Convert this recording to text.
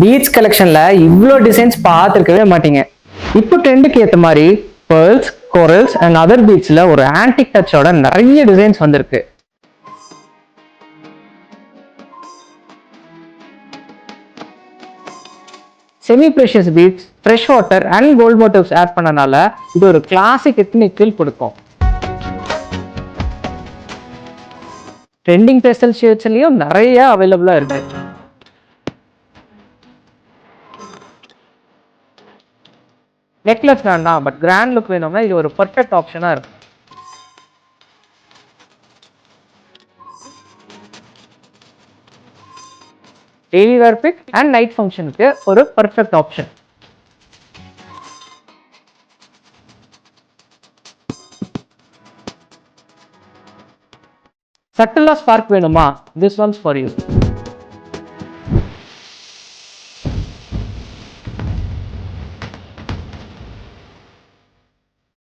Beads கலெக்ஷன்ல இவ்வளோ designs பார்த்துருக்கவே மாட்டீங்க. இப்போ ட்ரெண்டுக்கு ஏற்ற மாதிரி பேர்ல்ஸ், கோரல்ஸ் அண்ட் அதர் பீட்ஸ்ல ஒரு ஆன்டிக் டச்சோட நிறைய டிசைன்ஸ் வந்திருக்கு. Semi precious beads, fresh water and gold motifs add பண்ணனால இது ஒரு கிளாசிக் எத்னிக் ஃபீல் கொடுக்கும். ட்ரெண்டிங் பேஸ்டல் ஷேட்ஸ்லயும் நிறைய அவைலபிளா இருக்கு. நெக்லஸ் வேண்டாம் பட் கிராண்ட் லுக் வேணும்னா இது ஒரு பர்ஃபெக்ட் ஆப்ஷனா இருக்கும். டெய்லி வேர் பிக் அண்ட் நைட் ஃபங்க்ஷனுக்கு ஒரு பர்ஃபெக்ட் ஆப்ஷன். சட்டிலா ஸ்பார்க் வேணுமா? This ones for you.